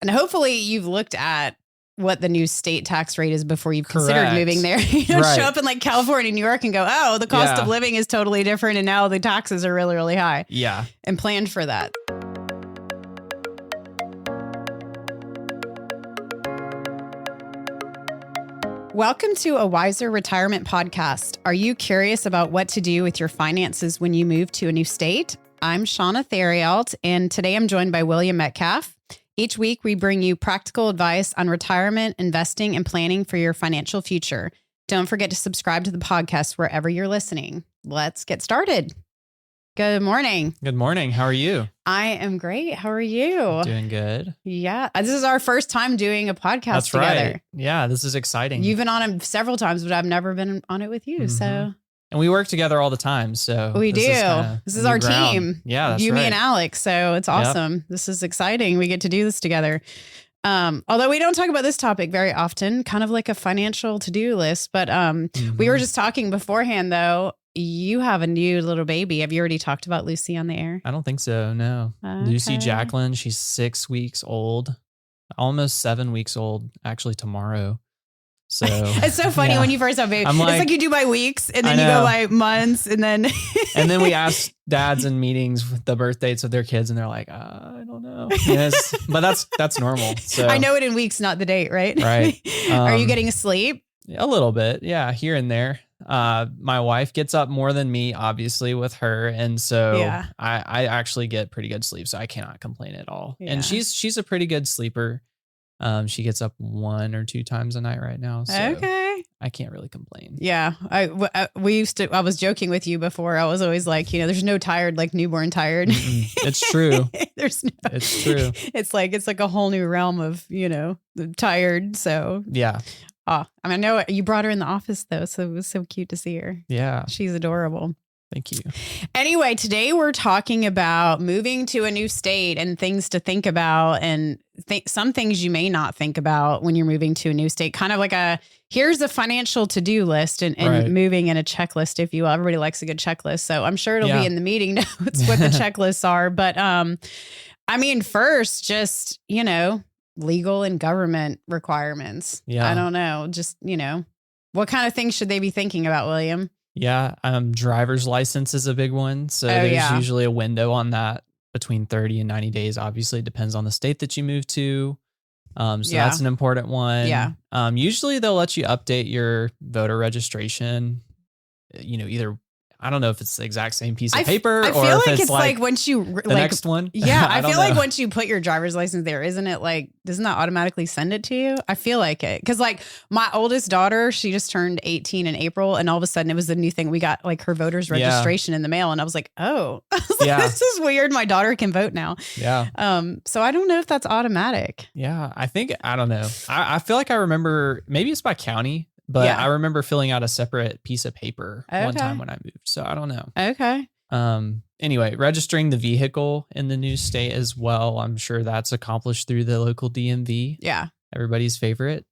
And hopefully you've looked at what the new state tax rate is before you've considered moving there. You don't show up in like California, New York and go, oh, the cost of living is totally different. And now the taxes are really, really high. Yeah. And plan for that. Welcome to a Wiser Retirement Podcast. Are you curious about what to do with your finances when you move to a new state? I'm Shauna Theriault, and today I'm joined by William Metcalf. Each week, we bring you practical advice on retirement, investing, and planning for your financial future. Don't forget to subscribe to the podcast wherever you're listening. Let's get started. Good morning. Good morning. How are you? I am great. How are you? Doing good. Yeah. This is our first time doing a podcast together. Right. Yeah, this is exciting. You've been on it several times, but I've never been on it with you. Mm-hmm. So. And we work together all the time. So we do. This is our team. Yeah, that's you, right. me, and Alex. So it's awesome. Yep. This is exciting. We get to do this together. Although we don't talk about this topic very often, kind of like a financial to-do list. But we were just talking beforehand, though. You have a new little baby. Have you already talked about Lucy on the air? I don't think so. No. Okay. Lucy Jacqueline, she's 6 weeks old, almost 7 weeks old, actually tomorrow. So it's so funny when you first have a baby. It's like you do by weeks and then you go by months and then. And then we ask dads in meetings the birth dates of their kids and they're like, I don't know. Yes, but that's normal. So I know it in weeks, not the date, right? Right. Are you getting asleep? A little bit. Yeah. Here and there. My wife gets up more than me, obviously, with her. And so I actually get pretty good sleep. So I cannot complain at all. Yeah. And she's a pretty good sleeper. She gets up 1 or 2 times a night right now. So I can't really complain. Yeah. I was joking with you before. I was always like, there's no tired, like newborn tired. It's true. It's true. It's like a whole new realm of, tired. So yeah. Oh, I know you brought her in the office though. So it was so cute to see her. Yeah. She's adorable. Thank you. Anyway, today we're talking about moving to a new state and things to think about and some things you may not think about when you're moving to a new state. Kind of like here's a financial to-do list and moving in a checklist, if you will. Everybody likes a good checklist. So I'm sure it'll be in the meeting notes what the checklists are. But first, just, legal and government requirements. Yeah. I don't know. Just, what kind of things should they be thinking about, William? Yeah. Driver's license is a big one. So there's usually a window on that between 30 and 90 days. Obviously, it depends on the state that you move to. That's an important one. Yeah. Usually they'll let you update your voter registration, either I don't know if it's the exact same piece of paper I feel or if like it's like once you the next one. Yeah. I feel like once you put your driver's license there, isn't it like, doesn't that automatically send it to you? I feel like it. Cause like my oldest daughter, she just turned 18 in April and all of a sudden it was the new thing. We got like her voter's registration in the mail and I was like, oh, this is weird. My daughter can vote now. Yeah. So I don't know if that's automatic. Yeah. I don't know. I feel like I remember maybe it's by county. But I remember filling out a separate piece of paper one time when I moved. So I don't know. Okay. Anyway, registering the vehicle in the new state as well. I'm sure that's accomplished through the local DMV. Yeah. Everybody's favorite.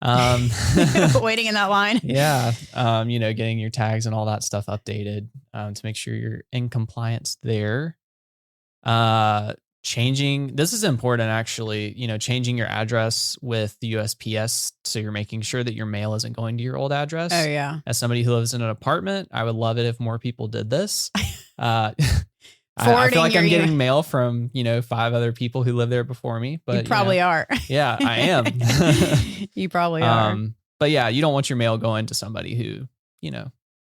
Waiting in that line. Yeah. Getting your tags and all that stuff updated to make sure you're in compliance there. This is important actually, changing your address with the USPS. So you're making sure that your mail isn't going to your old address. Oh yeah. As somebody who lives in an apartment, I would love it if more people did this. I feel like I'm getting mail from, 5 other people who live there before me, but you probably are. Yeah, I am. You probably are. But yeah, you don't want your mail going to somebody who,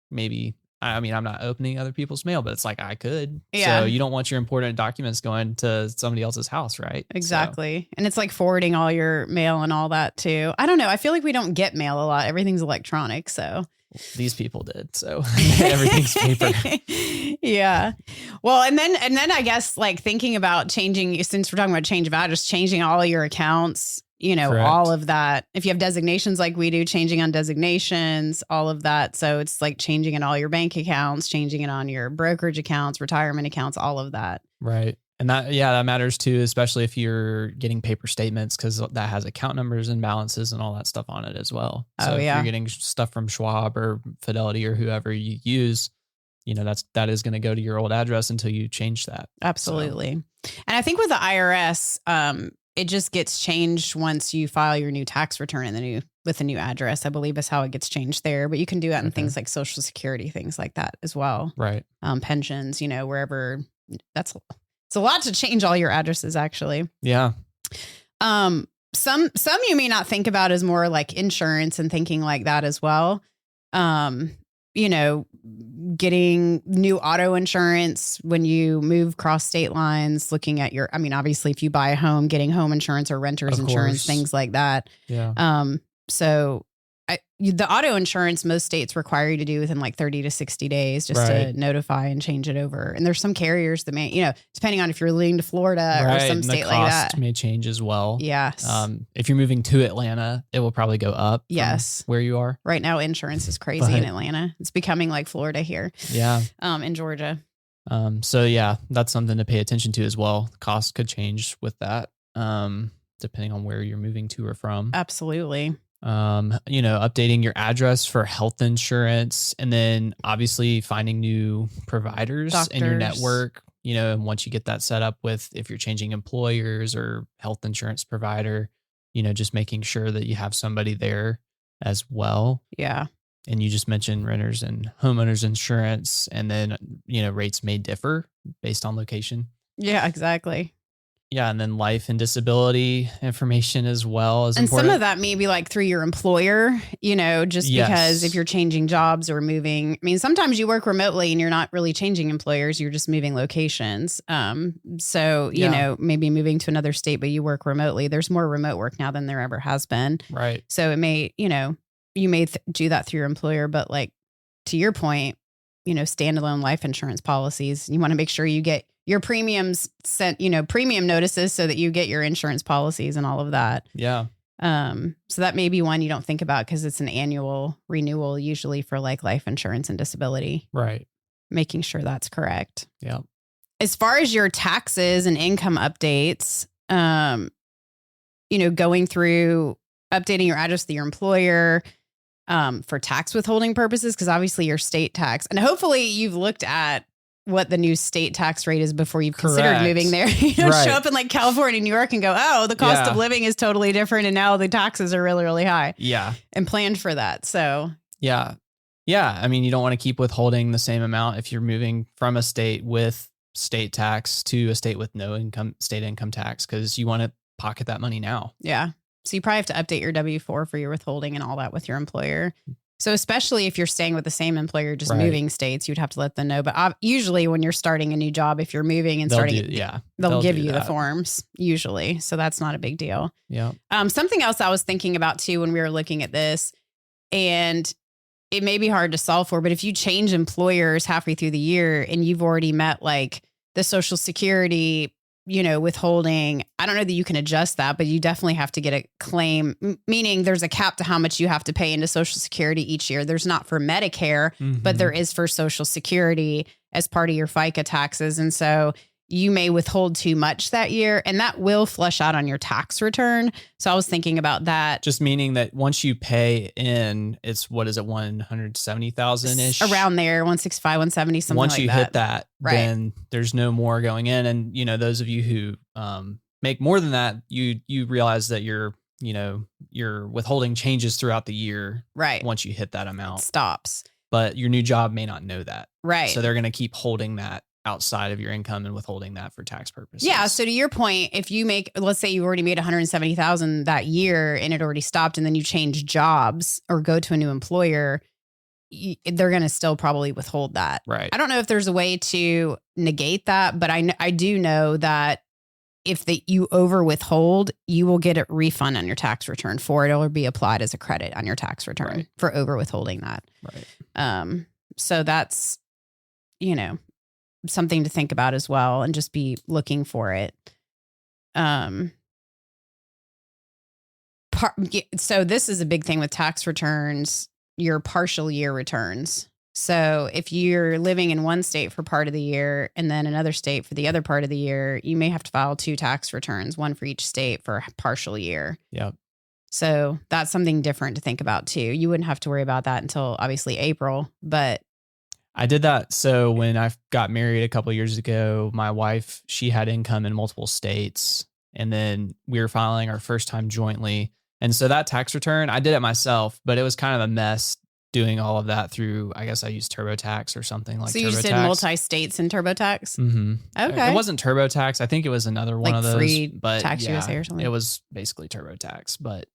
maybe, I'm not opening other people's mail, but it's like I could. Yeah. So you don't want your important documents going to somebody else's house, right? Exactly. So. And it's like forwarding all your mail and all that too. I don't know. I feel like we don't get mail a lot. Everything's electronic. So these people did. So everything's paper. Yeah. Well, and then I guess like thinking about changing, since we're talking about change of address, changing all your accounts. Correct. All of that. If you have designations like we do, changing on designations, all of that. So it's like changing in all your bank accounts, changing it on your brokerage accounts, retirement accounts, all of that. Right. And that matters too, especially if you're getting paper statements, because that has account numbers and balances and all that stuff on it as well. So if you're getting stuff from Schwab or Fidelity or whoever you use, that is going to go to your old address until you change that. Absolutely. So. And I think with the IRS, it just gets changed once you file your new tax return with a new address, I believe is how it gets changed there. But you can do that in things like Social Security, things like that as well. Right. Pensions, wherever. It's a lot to change all your addresses, actually. Yeah. Some you may not think about as more like insurance and thinking like that as well. Getting new auto insurance when you move cross state lines, looking at obviously if you buy a home, getting home insurance or renter's insurance, things like that. Yeah. So the auto insurance, most states require you to do within like 30 to 60 days just to notify and change it over. And there's some carriers that may, depending on if you're leaving to Florida or some state like that. The cost may change as well. Yes. If you're moving to Atlanta, it will probably go up. Yes. Where you are. Right now, insurance is crazy in Atlanta. It's becoming like Florida here. Yeah. In Georgia. So yeah, that's something to pay attention to as well. The cost could change with that, depending on where you're moving to or from. Absolutely. Updating your address for health insurance, and then obviously finding new providers in your network, and once you get that set up with, if you're changing employers or health insurance provider, just making sure that you have somebody there as well. Yeah. And you just mentioned renters and homeowners insurance, and then, rates may differ based on location. Yeah, exactly. Yeah, and then life and disability information as well is important. And some of that may be like through your employer, because if you're changing jobs or moving, sometimes you work remotely and you're not really changing employers, you're just moving locations. Maybe moving to another state, but you work remotely. There's more remote work now than there ever has been. Right. So it may, you may do that through your employer, but like to your point, standalone life insurance policies, you want to make sure you get your premiums sent, premium notices so that you get your insurance policies and all of that. Yeah. So that may be one you don't think about because it's an annual renewal, usually for like life insurance and disability. Right. Making sure that's correct. Yeah. As far as your taxes and income updates, going through updating your address to your employer, for tax withholding purposes, because obviously your state tax, and hopefully you've looked at what the new state tax rate is before you've considered moving there. Show up in like California, New York and go, oh, the cost of living is totally different. And now the taxes are really, really high. Yeah. And planned for that. So yeah. Yeah. You don't want to keep withholding the same amount if you're moving from a state with state tax to a state with no state income tax, because you want to pocket that money now. Yeah. So you probably have to update your W-4 for your withholding and all that with your employer. So especially if you're staying with the same employer, just moving states, you'd have to let them know. But usually when you're starting a new job, if you're moving and they'll give you the forms usually. So that's not a big deal. Yeah. Something else I was thinking about too, when we were looking at this, and it may be hard to solve for, but if you change employers halfway through the year and you've already met like the Social Security, withholding, I don't know that you can adjust that, but you definitely have to get a claim, meaning there's a cap to how much you have to pay into Social Security each year. There's not for Medicare, but there is for Social Security as part of your FICA taxes. And so you may withhold too much that year, and that will flush out on your tax return. So I was thinking about that. Just meaning that once you pay in, it's, 170,000 ish? Around there, 165, 170, something once like that. Once you hit that, then there's no more going in. And, those of you who make more than that, you realize that your withholding changes throughout the year. Right. Once you hit that amount. It stops. But your new job may not know that. Right. So they're going to keep holding that outside of your income and withholding that for tax purposes. Yeah. So to your point, if you let's say you already made 170,000 that year and it already stopped, and then you change jobs or go to a new employer, they're going to still probably withhold that. Right. I don't know if there's a way to negate that, but I do know that if you over withhold, you will get a refund on your tax return for it. It'll be applied as a credit on your tax return for over withholding that. Right. So that's, something to think about as well, and just be looking for it. So this is a big thing with tax returns, your partial year returns. So if you're living in one state for part of the year and then another state for the other part of the year, you may have to file 2 tax returns, one for each state for a partial year. Yep. So that's something different to think about too. You wouldn't have to worry about that until obviously April, but I did that. So when I got married a couple of years ago, my wife, she had income in multiple states. and then we were filing our first time jointly. And so that tax return, I did it myself, but it was kind of a mess doing all of that through, I guess I used TurboTax or something like TurboTax. So you just did multi-states in TurboTax? Mm-hmm. Okay. It wasn't TurboTax. I think it was another one of those. Free but Tax USA or something? It was basically TurboTax, but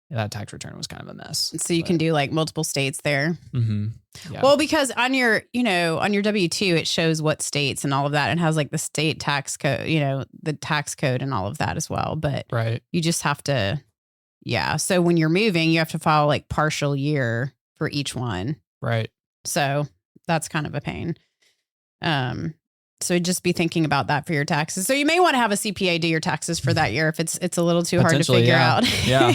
that tax return was kind of a mess. So you can do like multiple states there. Mm-hmm. Yeah. Well, because on your W-2, it shows what states and all of that, and has like the state tax code, the tax code and all of that as well. But you just have to, So when you're moving, you have to file like partial year for each one. Right. So that's kind of a pain. So just be thinking about that for your taxes. So you may want to have a CPA do your taxes for that year if it's a little too hard to figure out. Yeah.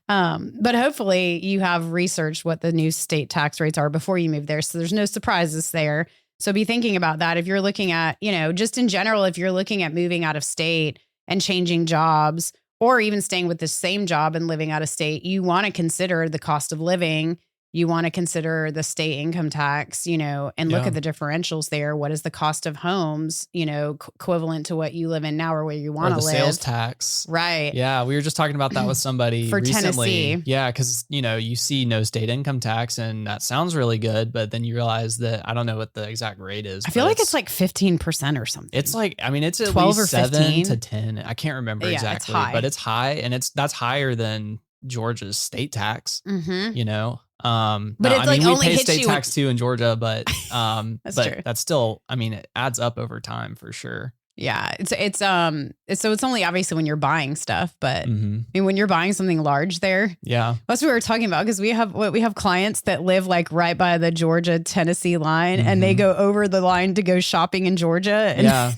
But hopefully you have researched what the new state tax rates are before you move there. So there's no surprises there. So be thinking about that. If you're looking at, just in general, if you're looking at moving out of state and changing jobs, or even staying with the same job and living out of state, you want to consider the cost of living. You want to consider the state income tax, and look at the differentials there. What is the cost of homes, equivalent to what you live in now or where you want to live? Sales tax. Right. Yeah. We were just talking about that with somebody for recently. Tennessee. Yeah. Because, you see no state income tax and that sounds really good. But then you realize that I don't know what the exact rate is. I feel like it's like 15% or something. It's like, it's at 12 least or 15 7 to 10. I can't remember exactly. It's high. But it's high. And that's higher than Georgia's state tax, Mm-hmm. But it's like we only pay hits state you tax too in Georgia, but That's but true. that's still, it adds up over time for sure. Yeah, it's only obviously when you're buying stuff, but when you're buying something large there, that's what we were talking about, because we have clients that live like right by the Georgia Tennessee line, and they go over the line to go shopping in Georgia. And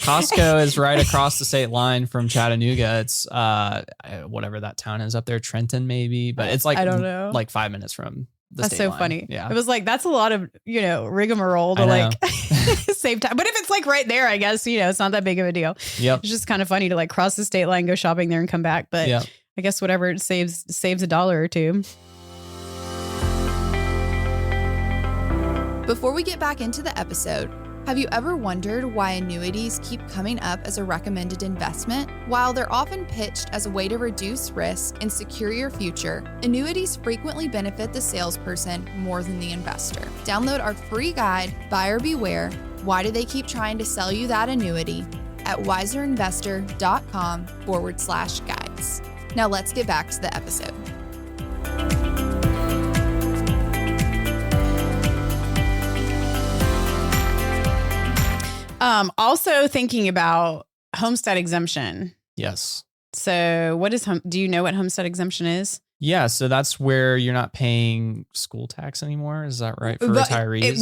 Costco is right across the state line from Chattanooga. It's whatever that town is up there, Trenton maybe, but it's like I don't know, like 5 minutes from the That's state so line. funny. Yeah, it was like that's a lot of rigmarole to like save time. But if it's like right there, I guess it's not that big of a deal. Yep. It's just kind of funny to like cross the state line, go shopping there, and come back. But I guess whatever it saves $1 or $2. Before we get back into the episode, have you ever wondered why annuities keep coming up as a recommended investment? While they're often pitched as a way to reduce risk and secure your future, annuities frequently benefit the salesperson more than the investor. Download our free guide, Buyer Beware, Why Do They Keep Trying to Sell You That Annuity, at wiserinvestor.com/guides. Now let's get back to the episode. Also thinking about homestead exemption. Yes. So do you know what homestead exemption is? Yeah. So that's where you're not paying school tax anymore. Is that right? For retirees?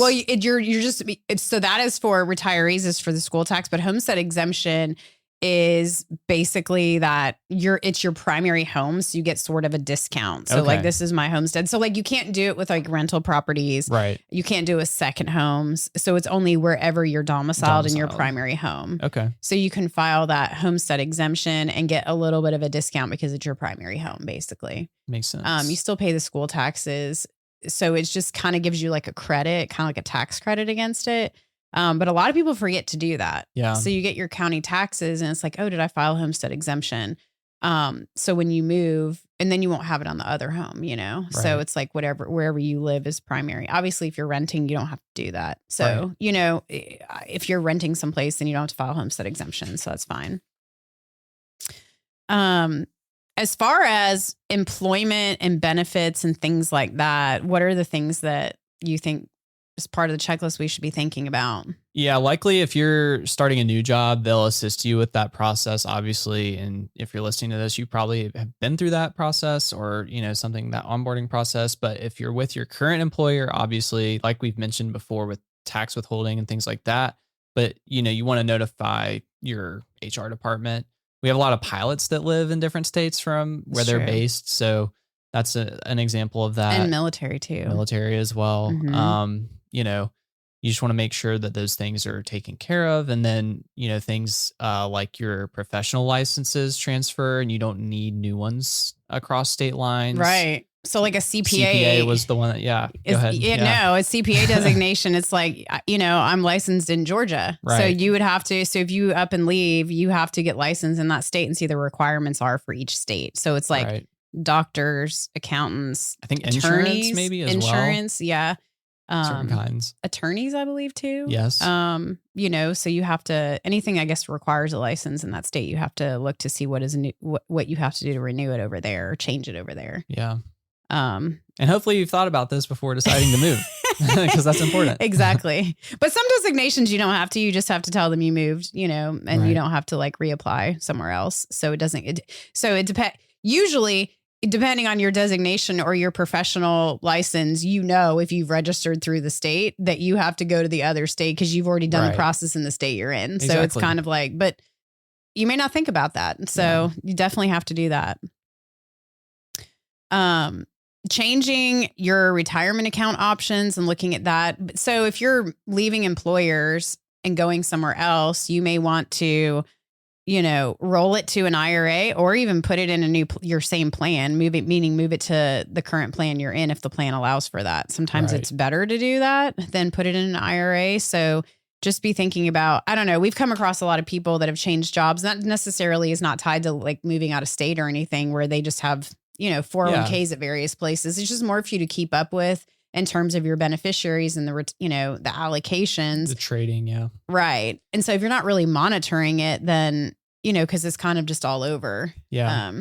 So that is for retirees, is for the school tax, but homestead exemption is basically that it's your primary home. So you get sort of a discount. So like, this is my homestead. So like, you can't do it with like rental properties. Right. You can't do a second homes. So it's only wherever you're domiciled in your primary home. Okay. So you can file that homestead exemption and get a little bit of a discount because it's your primary home, basically. Makes sense. You still pay the school taxes. So it just kind of gives you like a credit, kind of like a tax credit against it. But a lot of people forget to do that. Yeah. So you get your county taxes and it's like, oh, did I file homestead exemption? So when you move, and then you won't have it on the other home, Right. So it's like wherever you live is primary. Obviously, if you're renting, you don't have to do that. So, if you're renting someplace, then you don't have to file homestead exemption. So that's fine. As far as employment and benefits and things like that, what are the things that you think is part of the checklist we should be thinking about? Yeah, likely if you're starting a new job, they'll assist you with that process, obviously. And if you're listening to this, you probably have been through that process or, that onboarding process. But if you're with your current employer, obviously, like we've mentioned before with tax withholding and things like that, but you want to notify your HR department. We have a lot of pilots that live in different states from where they're based. So that's an example of that. And military too. Military as well. Mm-hmm. You just want to make sure that those things are taken care of. And then, things like your professional licenses transfer and you don't need new ones across state lines. Right. So like a CPA was the one that, go ahead. No, a CPA designation. It's like, I'm licensed in Georgia. Right. So you would have to, so if you up and leave, you have to get licensed in that state and see the requirements are for each state. So it's like doctors, accountants, I think attorneys, insurance maybe as insurance, yeah. Certain kinds. Attorneys, I believe too. Yes. So you have to, anything I guess requires a license in that state, you have to look to see what is new, what you have to do to renew it over there or change it over there. Yeah. And hopefully you've thought about this before deciding to move because that's important. Exactly. But some designations you don't have to, you just have to tell them you moved, and you don't have to like reapply somewhere else. So it depends. Usually, depending on your designation or your professional license, if you've registered through the state that you have to go to the other state because you've already done the process in the state you're in. Exactly. So it's kind of like, but you may not think about that. So you definitely have to do that. Changing your retirement account options and looking at that. So if you're leaving employers and going somewhere else, you may want to, roll it to an IRA or even put it in your same plan, move it to the current plan you're in if the plan allows for that. Sometimes it's better to do that than put it in an IRA. So just be thinking about, I don't know, we've come across a lot of people that have changed jobs. That necessarily is not tied to like moving out of state or anything where they just have 401ks at various places. It's just more for you to keep up with in terms of your beneficiaries and the allocations. The trading, yeah. Right. And so if you're not really monitoring it, then, because it's kind of just all over. Yeah.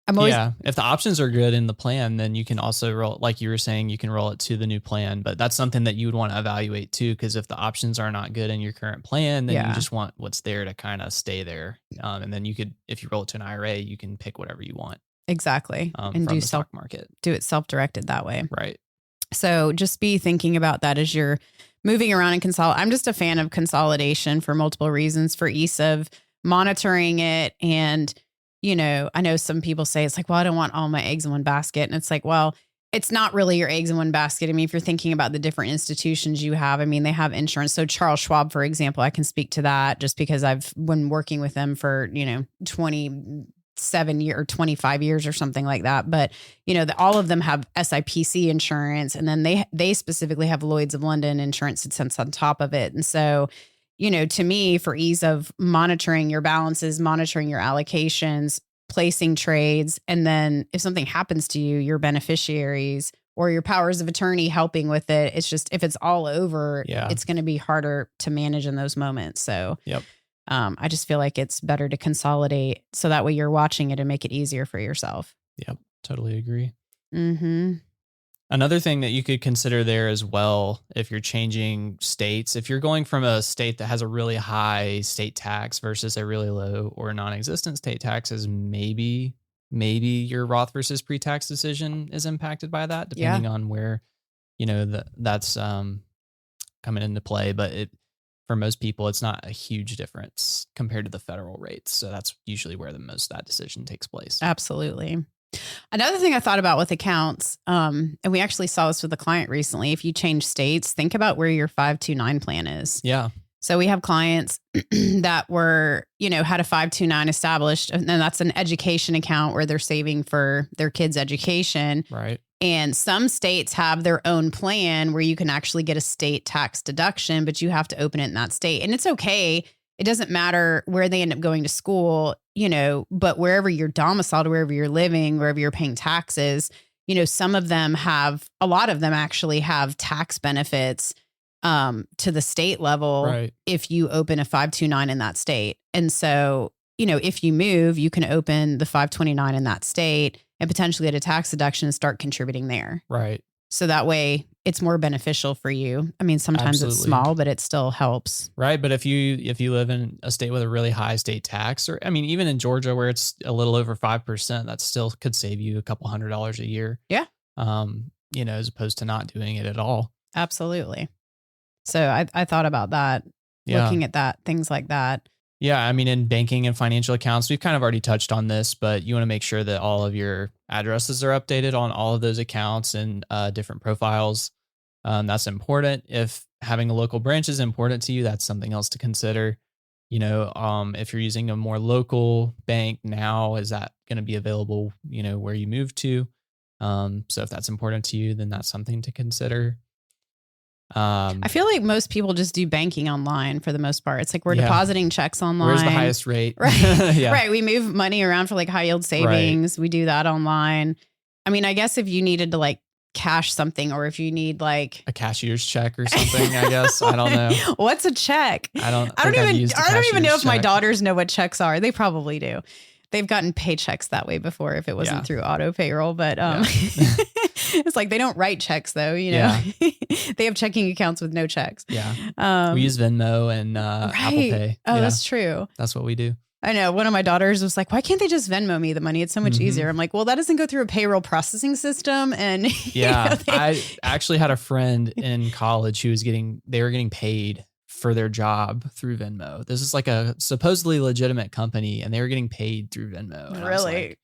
If the options are good in the plan, then you can also roll, like you were saying, you can roll it to the new plan. But that's something that you would want to evaluate too, because if the options are not good in your current plan, then you just want what's there to kind of stay there. And then if you roll it to an IRA, you can pick whatever you want. Exactly. And do stock market. Do it self-directed that way. Right. So just be thinking about that as you're moving around and consolidate. I'm just a fan of consolidation for multiple reasons, for ease of monitoring it. And, I know some people say it's like, well, I don't want all my eggs in one basket. And it's like, well, it's not really your eggs in one basket. I mean, if you're thinking about the different institutions you have, I mean, they have insurance. So Charles Schwab, for example, I can speak to that just because I've been working with them for, 27 years or 25 years or something like that. But, all of them have SIPC insurance. And then they specifically have Lloyd's of London insurance that sits on top of it. And so, to me, for ease of monitoring your balances, monitoring your allocations, placing trades, and then if something happens to you, your beneficiaries or your powers of attorney helping with it, it's just, if it's all over, it's going to be harder to manage in those moments. So, I just feel like it's better to consolidate so that way you're watching it and make it easier for yourself. Yep. Totally agree. Mm-hmm. Another thing that you could consider there as well, if you're changing states, if you're going from a state that has a really high state tax versus a really low or non-existent state taxes, maybe your Roth versus pre-tax decision is impacted by that, depending on where, that's coming into play. But for most people, it's not a huge difference compared to the federal rates. So that's usually where the most of that decision takes place. Absolutely. Another thing I thought about with accounts, and we actually saw this with a client recently, if you change states, think about where your 529 plan is. Yeah. So we have clients that were, had a 529 established, and then that's an education account where they're saving for their kids' education. Right. And some states have their own plan where you can actually get a state tax deduction, but you have to open it in that state. And it's okay. It doesn't matter where they end up going to school, but wherever you're domiciled, wherever you're living, wherever you're paying taxes, a lot of them actually have tax benefits to the state level if you open a 529 in that state. And so, if you move, you can open the 529 in that state and potentially get a tax deduction and start contributing there. Right. So that way it's more beneficial for you. I mean, sometimes it's small, but it still helps. Right. But if you live in a state with a really high state tax, or even in Georgia where it's a little over 5%, that still could save you a couple $100 a year. Yeah. As opposed to not doing it at all. Absolutely. So I thought about that, looking at that, things like that. Yeah. In banking and financial accounts, we've kind of already touched on this, but you want to make sure that all of your addresses are updated on all of those accounts and different profiles. That's important. If having a local branch is important to you, that's something else to consider. If you're using a more local bank now, is that going to be available, where you move to? So if that's important to you, then that's something to consider. I feel like most people just do banking online for the most part. It's like we're depositing checks online. Where's the highest rate? Right. Right. We move money around for like high yield savings. Right. We do that online. I mean, I guess if you needed to like cash something, or if you need like a cashier's check or something, I guess. I don't know. What's a check? I don't even know if my daughters know what checks are. They probably do. They've gotten paychecks that way before if it wasn't through auto payroll, but it's like they don't write checks though, you know. They have checking accounts with no checks. Yeah. We use Venmo and Apple Pay. Oh, that's true. That's what we do. I know. One of my daughters was like, why can't they just Venmo me the money? It's so much easier. I'm like, well, that doesn't go through a payroll processing system. And I actually had a friend in college who was they were getting paid for their job through Venmo. This is like a supposedly legitimate company and they were getting paid through Venmo. And really? Like,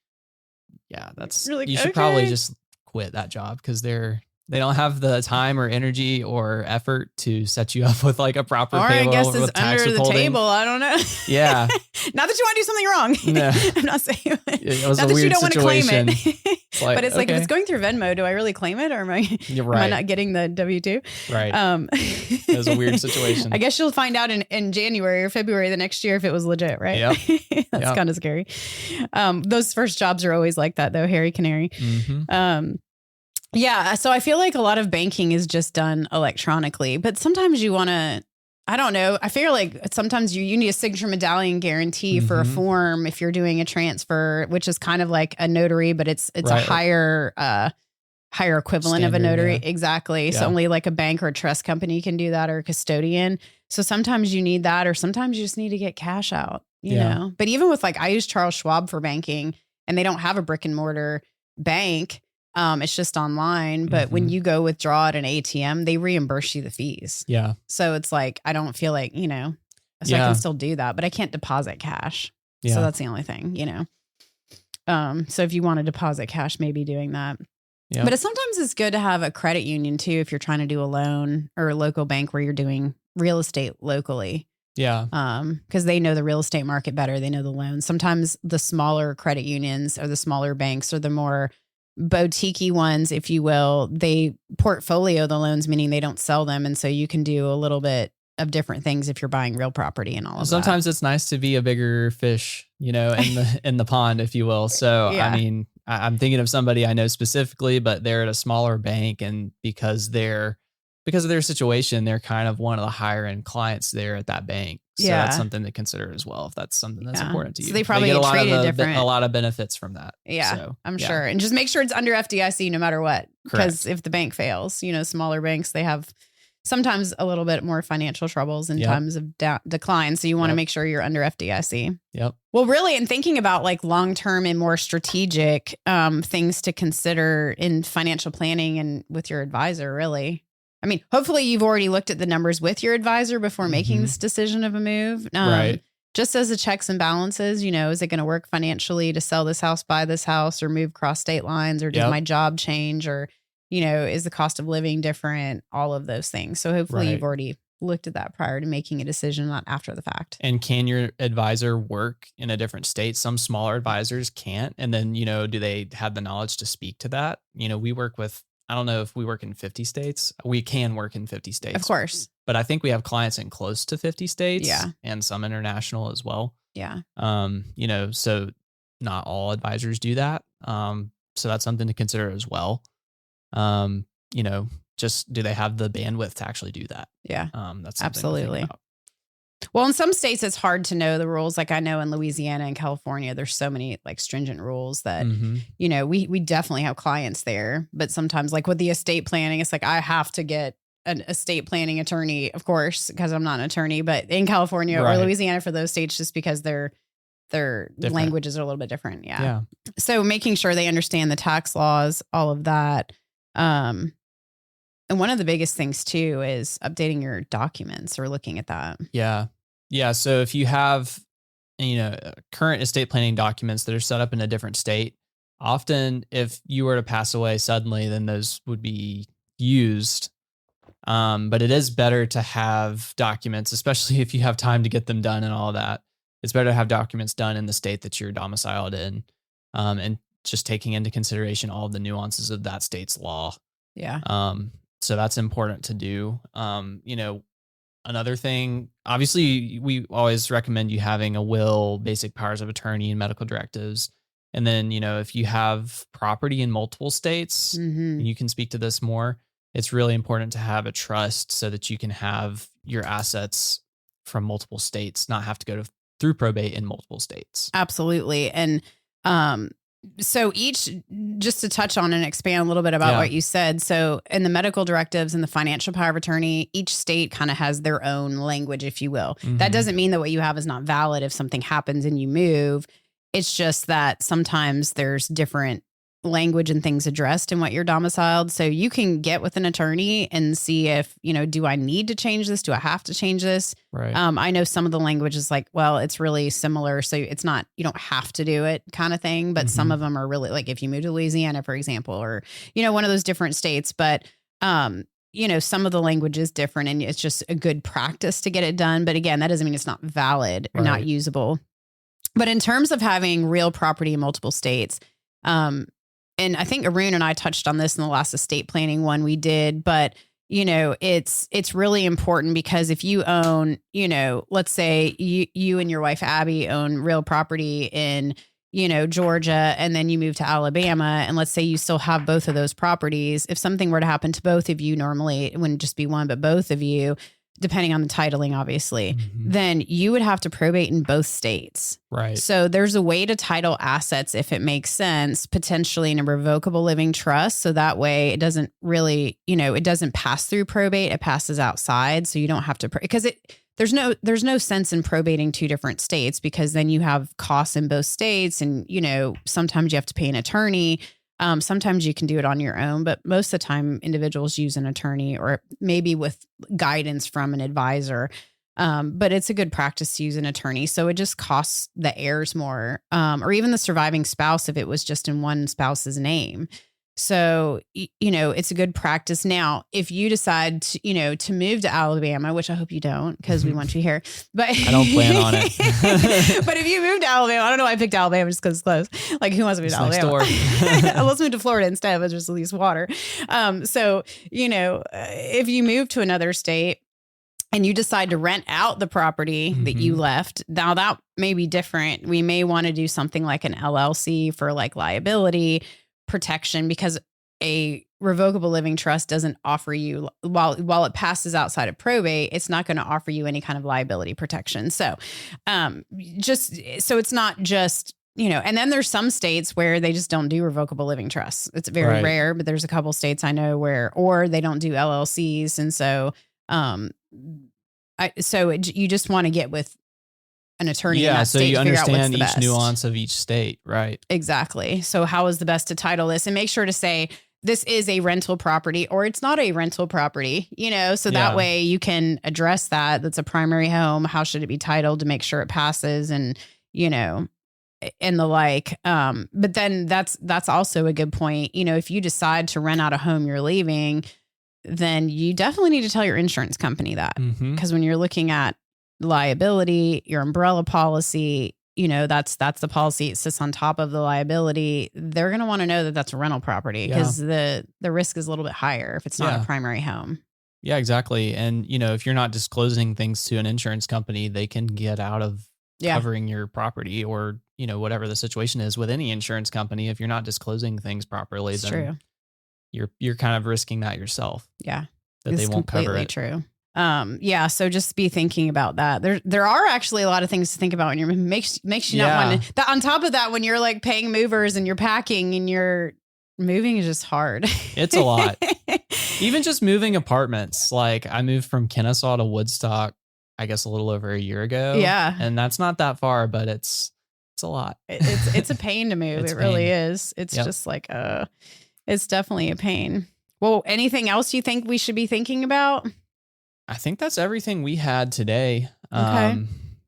yeah, that's really, you should probably just quit that job because they don't have the time or energy or effort to set you up with like a proper payroll. I guess it's under the table. I don't know. Yeah. Not that you want to do something wrong. No. I'm not saying it was not a weird you don't situation. Want to claim it. But it's like, if it's going through Venmo, do I really claim it, or am I not getting the W-2? Right. It was a weird situation. I guess you'll find out in January or February the next year if it was legit, right? Yep. That's kind of scary. Those first jobs are always like that though, Harry Canary. Yeah. So I feel like a lot of banking is just done electronically, but sometimes you want to, I don't know. I feel like sometimes you need a signature medallion guarantee for a form if you're doing a transfer, which is kind of like a notary, but it's a higher equivalent of a notary. Yeah. Exactly. Yeah. So only like a bank or a trust company can do that, or a custodian. So sometimes you need that, or sometimes you just need to get cash out, you know, but even with like, I use Charles Schwab for banking and they don't have a brick and mortar bank. It's just online, but when you go withdraw at an ATM, they reimburse you the fees. Yeah. So it's like, I don't feel like, you know, so I can still do that, but I can't deposit cash. Yeah. So that's the only thing, you know? So if you want to deposit cash, maybe doing that. Yeah. But sometimes it's good to have a credit union too, if you're trying to do a loan, or a local bank where you're doing real estate locally. Yeah. Because they know the real estate market better. They know the loans. Sometimes the smaller credit unions or the smaller banks, or the more boutique ones, if you will, they portfolio the loans, meaning they don't sell them. And so you can do a little bit of different things if you're buying real property and all of that. Sometimes it's nice to be a bigger fish, you know, in the pond, if you will. So, I mean, I'm thinking of somebody I know specifically, but they're at a smaller bank, and because of their situation, they're kind of one of the higher end clients there at that bank. So that's something to consider as well, if that's something that's important to you. So they probably get a lot of benefits from that. Yeah, so, I'm sure. And just make sure it's under FDIC no matter what. Because if the bank fails, you know, smaller banks, they have sometimes a little bit more financial troubles in times of decline. So you want to make sure you're under FDIC. Yep. Well, really, in thinking about like long-term and more strategic things to consider in financial planning and with your advisor, really. I mean, hopefully you've already looked at the numbers with your advisor before making this decision of a move. Right. Just as the checks and balances, you know, is it going to work financially to sell this house, buy this house, or move cross state lines, or does my job change, or, you know, is the cost of living different? All of those things. So hopefully you've already looked at that prior to making a decision, not after the fact. And can your advisor work in a different state? Some smaller advisors can't. And then, you know, do they have the knowledge to speak to that? You know, we work with, I don't know if we work in 50 states. We can work in 50 states. Of course. But I think we have clients in close to 50 states. Yeah. And some international as well. Yeah. You know, so not all advisors do that. So that's something to consider as well. You know, just do they have the bandwidth to actually do that? Yeah. That's something absolutely. To think about. Well, in some states, it's hard to know the rules. Like I know in Louisiana and California, there's so many like stringent rules that, you know, we definitely have clients there. But sometimes like with the estate planning, it's like I have to get an estate planning attorney, of course, because I'm not an attorney, but in California or Louisiana for those states, just because their languages are a little bit different. Yeah. So making sure they understand the tax laws, all of that. And one of the biggest things too is updating your documents or looking at that. Yeah. Yeah. So if you have, you know, current estate planning documents that are set up in a different state, often if you were to pass away suddenly, then those would be used. But it is better to have documents, especially if you have time to get them done and all that. It's better to have documents done in the state that you're domiciled in. And just taking into consideration all of the nuances of that state's law. Yeah. So that's important to do. Another thing, obviously, we always recommend you having a will, basic powers of attorney, and medical directives. And then, if you have property in multiple states, and you can speak to this more, it's really important to have a trust so that you can have your assets from multiple states, not have to go through probate in multiple states. Absolutely. And so just to touch on and expand a little bit about what you said. So in the medical directives and the financial power of attorney, each state kind of has their own language, if you will. That doesn't mean that what you have is not valid if something happens and you move. It's just that sometimes there's different language and things addressed in what you're domiciled. So you can get with an attorney and see if, do I need to change this? Do I have to change this? Right. I know some of the language is like, well, it's really similar. So it's not, you don't have to do it kind of thing. But some of them are really like if you move to Louisiana, for example, or, one of those different states. But, some of the language is different and it's just a good practice to get it done. But again, that doesn't mean it's not valid or not usable. But in terms of having real property in multiple states, and I think Arun and I touched on this in the last estate planning one we did, but it's really important because if you own, let's say you and your wife Abby own real property in, Georgia, and then you move to Alabama, and let's say you still have both of those properties. If something were to happen to both of you, normally it wouldn't just be one, but both of you, depending on the titling, obviously, then you would have to probate in both states. Right. So there's a way to title assets, if it makes sense, potentially in a revocable living trust. So that way it doesn't really, it doesn't pass through probate. It passes outside. So you don't have to, because there's no sense in probating two different states, because then you have costs in both states. And, sometimes you have to pay an attorney. Sometimes you can do it on your own, but most of the time individuals use an attorney or maybe with guidance from an advisor. But it's a good practice to use an attorney. So it just costs the heirs more, or even the surviving spouse if it was just in one spouse's name. So, it's a good practice. Now, if you decide to, to move to Alabama, which I hope you don't, because we want you here, but I don't plan on it. But if you move to Alabama, I don't know why I picked Alabama just because it's close. Like, who wants to move to Alabama? Let's move to Florida instead. Let's just at least water. So, if you move to another state and you decide to rent out the property that you left, now that may be different. We may want to do something like an LLC for like liability protection, because a revocable living trust doesn't offer you, while it passes outside of probate, it's not going to offer you any kind of liability protection. So so it's not just, and then there's some states where they just don't do revocable living trusts. It's very rare, but there's a couple states I know or they don't do LLCs. And so, you just want to get with an attorney in that state. So you understand each best. nuance of each state, right? Exactly. So how is the best to title this? And make sure to say this is a rental property or it's not a rental property, so that way you can address that. That's a primary home. How should it be titled to make sure it passes and, and the like. But then that's also a good point. If you decide to rent out a home you're leaving, then you definitely need to tell your insurance company that, because when you're looking at liability, your umbrella policy, that's the policy. It sits on top of the liability. They're going to want to know that that's a rental property, because the risk is a little bit higher if it's not a primary home. Yeah, exactly. And, if you're not disclosing things to an insurance company, they can get out of covering your property or, whatever the situation is with any insurance company. If you're not disclosing things properly, It's then true. You're kind of risking that yourself. Yeah. That they won't cover it. True. So just be thinking about that. There are actually a lot of things to think about when you're makes you not want to. On top of that, when you're like paying movers and you're packing and you're moving, is just hard. It's a lot. Even just moving apartments. Like I moved from Kennesaw to Woodstock, I guess a little over a year ago. Yeah, and that's not that far, but it's a lot. It's a pain to move. It really is. It's just like it's definitely a pain. Well, anything else you think we should be thinking about? I think that's everything we had today. Okay.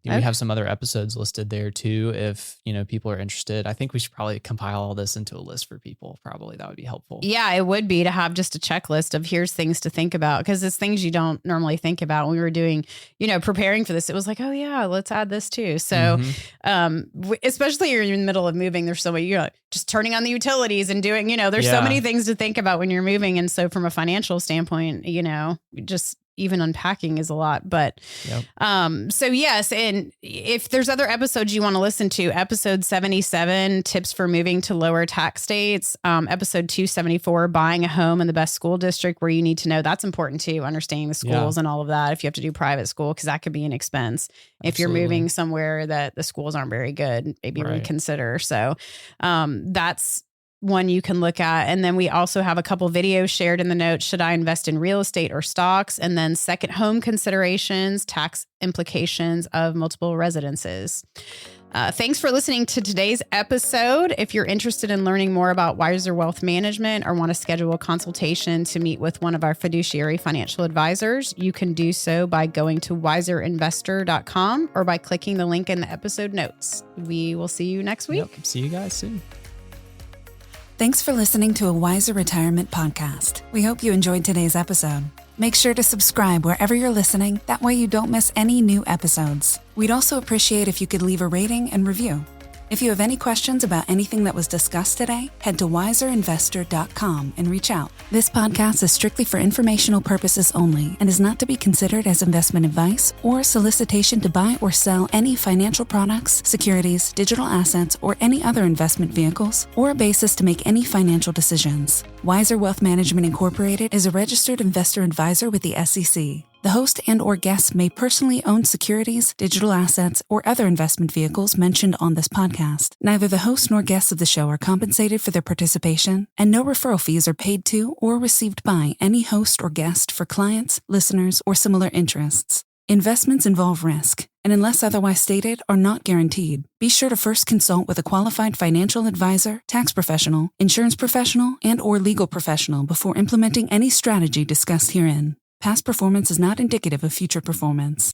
We have some other episodes listed there too. If, people are interested, I think we should probably compile all this into a list for people. Probably that would be helpful. Yeah, it would be to have just a checklist of here's things to think about, because it's things you don't normally think about. When we were doing, preparing for this, it was like, oh yeah, let's add this too. So, especially you're in the middle of moving, there's so many, just turning on the utilities and doing, there's so many things to think about when you're moving. And so from a financial standpoint, just even unpacking is a lot, but, so yes. And if there's other episodes you want to listen to, episode 77, tips for moving to lower tax states, episode 274, buying a home in the best school district, where you need to know that's important too, understanding the schools and all of that. If you have to do private school, cause that could be an expense. If you're moving somewhere that the schools aren't very good, maybe reconsider. So, that's one you can look at. And then we also have a couple videos shared in the notes. Should I invest in real estate or stocks? And then second home considerations, tax implications of multiple residences. Thanks for listening to today's episode. If you're interested in learning more about Wiser Wealth Management or want to schedule a consultation to meet with one of our fiduciary financial advisors, you can do so by going to wiserinvestor.com or by clicking the link in the episode notes. We will see you next week. Yep. See you guys soon. Thanks for listening to a Wiser Retirement podcast. We hope you enjoyed today's episode. Make sure to subscribe wherever you're listening. That way you don't miss any new episodes. We'd also appreciate if you could leave a rating and review. If you have any questions about anything that was discussed today, head to wiserinvestor.com and reach out. This podcast is strictly for informational purposes only and is not to be considered as investment advice or solicitation to buy or sell any financial products, securities, digital assets, or any other investment vehicles, or a basis to make any financial decisions. Wiser Wealth Management Incorporated is a registered investor advisor with the SEC. The host and/or guests may personally own securities, digital assets, or other investment vehicles mentioned on this podcast. Neither the host nor guests of the show are compensated for their participation, and no referral fees are paid to or received by any host or guest for clients, listeners, or similar interests. Investments involve risk, and unless otherwise stated, are not guaranteed. Be sure to first consult with a qualified financial advisor, tax professional, insurance professional, and/or legal professional before implementing any strategy discussed herein. Past performance is not indicative of future performance.